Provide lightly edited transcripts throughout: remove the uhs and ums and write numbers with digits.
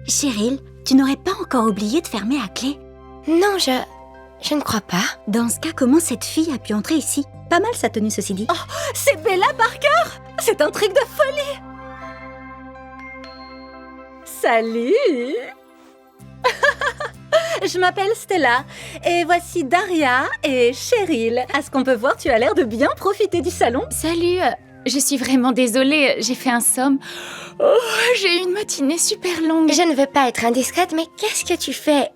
Cheryl, tu n'aurais pas encore oublié de fermer à clé? Non, je ne crois pas. Dans ce cas, comment cette fille a pu entrer ici? Pas mal sa tenue, ceci dit. Oh, c'est Bella Parker! C'est un truc de folie! Salut! Je m'appelle Stella, et voici Daria et Cheryl. À ce qu'on peut voir, tu as l'air de bien profiter du salon. Salut, je suis vraiment désolée, j'ai fait un somme. Oh, j'ai eu une matinée super longue. Je ne veux pas être indiscrète, mais qu'est-ce que tu fais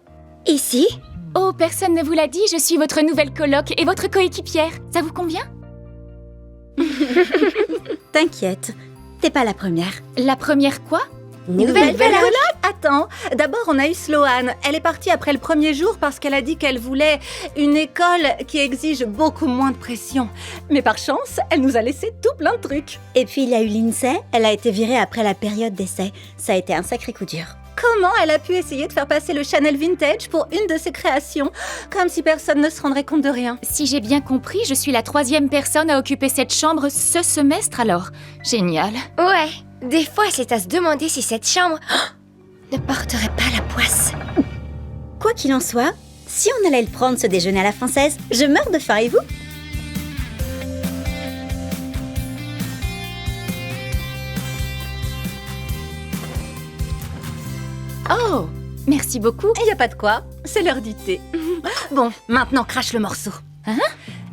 ici? Oh, personne ne vous l'a dit, je suis votre nouvelle coloc et votre coéquipière. Ça vous convient? T'inquiète, t'es pas la première. La première quoi? Nouvelle coloc. Attends, d'abord on a eu Sloane. Elle est partie après le premier jour parce qu'elle a dit qu'elle voulait une école qui exige beaucoup moins de pression. Mais par chance, elle nous a laissé tout plein de trucs. Et puis il y a eu Lindsay, elle a été virée après la période d'essai. Ça a été un sacré coup dur. Comment elle a pu essayer de faire passer le Chanel Vintage pour une de ses créations? Comme si personne ne se rendrait compte de rien. Si j'ai bien compris, je suis la 3e personne à occuper cette chambre ce semestre alors. Génial. Ouais, des fois c'est à se demander si cette chambre ne porterait pas la poisse. Quoi qu'il en soit, si on allait le prendre ce déjeuner à la française, je meurs de faim et vous? Oh, merci beaucoup. Il n'y a pas de quoi, c'est l'heure du thé. Bon, maintenant crache le morceau. Hein?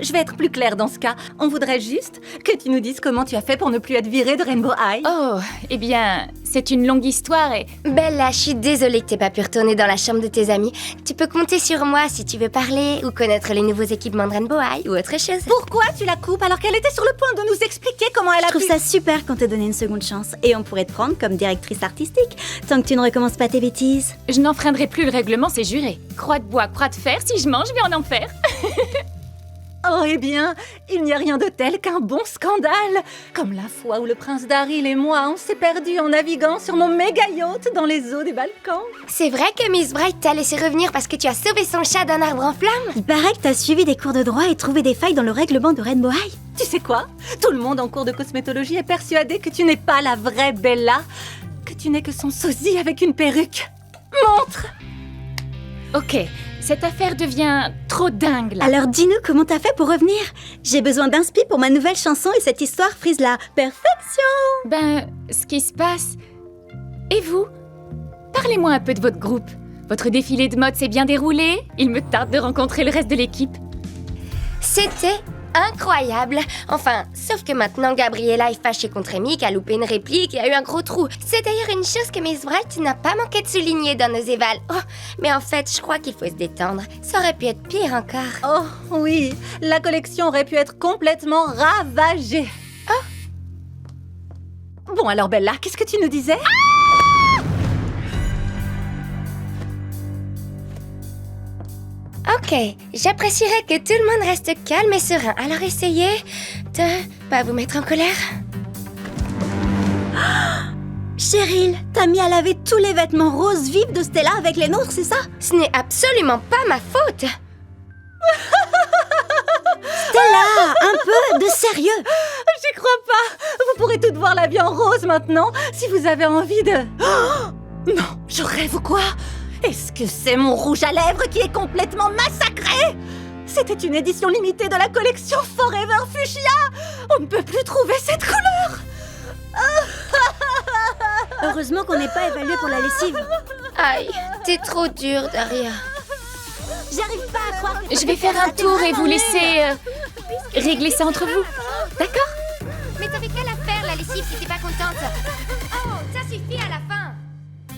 Je vais être plus claire dans ce cas. On voudrait juste que tu nous dises comment tu as fait pour ne plus être virée de Rainbow High. Oh, eh bien, c'est une longue histoire et... Bella, je suis désolée que t'aies pas pu retourner dans la chambre de tes amis. Tu peux compter sur moi si tu veux parler ou connaître les nouveaux équipements de Rainbow High ou autre chose. Pourquoi tu la coupes alors qu'elle était sur le point de nous expliquer comment elle a Je trouve pu... ça super qu'on t'ait donné une seconde chance. Et on pourrait te prendre comme directrice artistique, tant que tu ne recommences pas tes bêtises. Je n'enfreindrai plus le règlement, c'est juré. Croix de bois, croix de fer, si je mange, je vais en enfer. Oh, eh bien, il n'y a rien de tel qu'un bon scandale. Comme la fois où le prince Daryl et moi, on s'est perdus en naviguant sur mon méga yacht dans les eaux des Balkans. C'est vrai que Miss Bright t'a laissé revenir parce que tu as sauvé son chat d'un arbre en flammes? Il paraît que t'as suivi des cours de droit et trouvé des failles dans le règlement de Rainbow High. Tu sais quoi? Tout le monde en cours de cosmétologie est persuadé que tu n'es pas la vraie Bella, que tu n'es que son sosie avec une perruque. Montre! Ok, cette affaire devient trop dingue là. Alors dis-nous comment t'as fait pour revenir. J'ai besoin d'inspi pour ma nouvelle chanson et cette histoire frise la perfection. Ben, ce qui se passe... Et vous? Parlez-moi un peu de votre groupe. Votre défilé de mode s'est bien déroulé? Il me tarde de rencontrer le reste de l'équipe. C'était incroyable. Enfin, sauf que maintenant Gabriella est fâchée contre Amy, qui a loupé une réplique et a eu un gros trou. C'est d'ailleurs une chose que Miss Bright n'a pas manqué de souligner dans nos évals. Oh, mais en fait, je crois qu'il faut se détendre. Ça aurait pu être pire encore. Oh oui, la collection aurait pu être complètement ravagée. Oh. Bon alors Bella, qu'est-ce que tu nous disais? Ok, j'apprécierais que tout le monde reste calme et serein. Alors essayez de pas vous mettre en colère. Cheryl, t'as mis à laver tous les vêtements roses vifs de Stella avec les nôtres, c'est ça? Ce n'est absolument pas ma faute. Stella, un peu de sérieux. J'y crois pas. Vous pourrez toutes voir la vie en rose maintenant, si vous avez envie de... Oh non, je rêve ou quoi? Est-ce que c'est mon rouge à lèvres qui est complètement massacré? C'était une édition limitée de la collection Forever Fuchsia. On ne peut plus trouver cette couleur. Heureusement qu'on n'est pas évalué pour la lessive. Aïe, t'es trop dure, Daria. J'arrive pas à croire que Je vais faire un tour et vous laisser régler ça entre vous. D'accord? Mais t'avais qu'à la faire, la lessive, si t'es pas contente. Oh, ça suffit à la fin.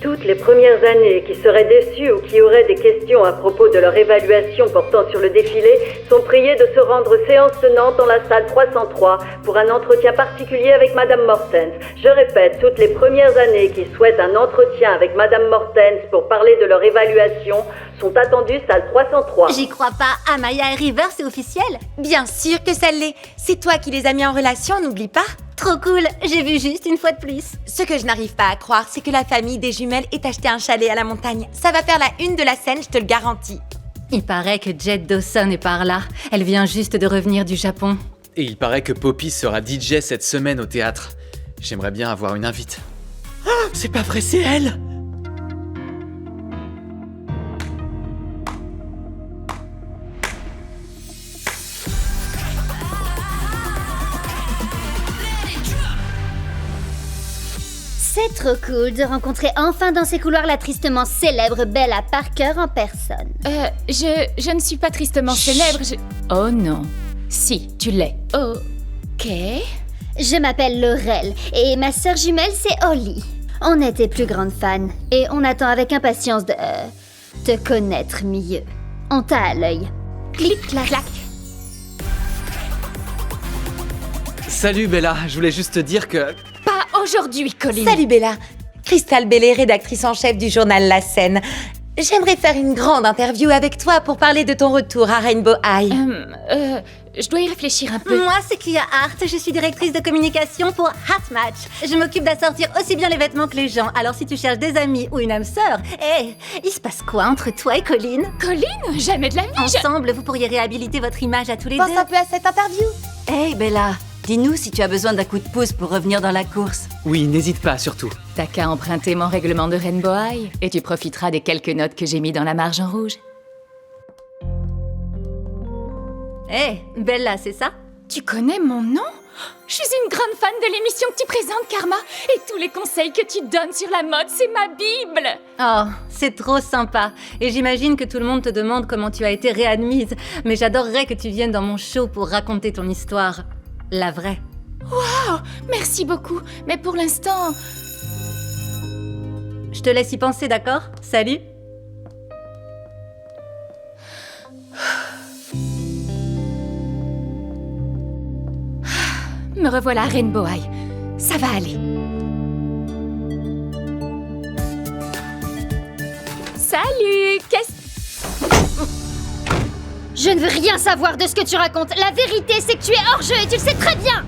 Toutes les premières années qui seraient déçues ou qui auraient des questions à propos de leur évaluation portant sur le défilé sont priées de se rendre séance tenante dans la salle 303 pour un entretien particulier avec Madame Mortens. Je répète, toutes les premières années qui souhaitent un entretien avec Madame Mortens pour parler de leur évaluation sont attendues salle 303. J'y crois pas. Amaya et River, c'est officiel? Bien sûr que ça l'est. C'est toi qui les as mis en relation, n'oublie pas. Trop cool. J'ai vu juste une fois de plus. Ce que je n'arrive pas à croire, c'est que la famille des jumelles ait acheté un chalet à la montagne. Ça va faire la une de la scène, je te le garantis. Il paraît que Jed Dawson est par là. Elle vient juste de revenir du Japon. Et il paraît que Poppy sera DJ cette semaine au théâtre. J'aimerais bien avoir une invite. Ah, c'est pas vrai, c'est elle! C'est trop cool de rencontrer enfin dans ces couloirs la tristement célèbre Bella Parker en personne. Je ne suis pas tristement célèbre, Oh non. Si, tu l'es. Ok. Je m'appelle Laurel et ma sœur jumelle c'est Holly. On était plus grandes fans et on attend avec impatience de te connaître mieux. On t'a à l'œil. Clic, clac, clac. Salut Bella, je voulais juste te dire que... Pas aujourd'hui, Colin. Salut Bella. Crystal Bellé, rédactrice en chef du journal La Scène. J'aimerais faire une grande interview avec toi pour parler de ton retour à Rainbow High. Je dois y réfléchir un peu. Moi, c'est Kia Hart, je suis directrice de communication pour Hat Match. Je m'occupe d'assortir aussi bien les vêtements que les gens, alors si tu cherches des amis ou une âme sœur, il se passe quoi entre toi et Colin? Colin, jamais de la vie. Ensemble, vous pourriez réhabiliter votre image à tous les Pense deux. un peu à cette interview. Hey Bella, dis-nous si tu as besoin d'un coup de pouce pour revenir dans la course. Oui, n'hésite pas surtout. T'as qu'à emprunter mon règlement de Rainbow High et tu profiteras des quelques notes que j'ai mis dans la marge en rouge. Bella, c'est ça? Tu connais mon nom? Je suis une grande fan de l'émission que tu présentes, Karma. Et tous les conseils que tu donnes sur la mode, c'est ma bible. Oh, c'est trop sympa. Et j'imagine que tout le monde te demande comment tu as été réadmise. Mais j'adorerais que tu viennes dans mon show pour raconter ton histoire. La vraie. Wow, merci beaucoup. Mais pour l'instant... Je te laisse y penser, d'accord? Salut! Me revoilà à Rainbow High. Ça va aller. Salut, Je ne veux rien savoir de ce que tu racontes. La vérité, c'est que tu es hors jeu et tu le sais très bien.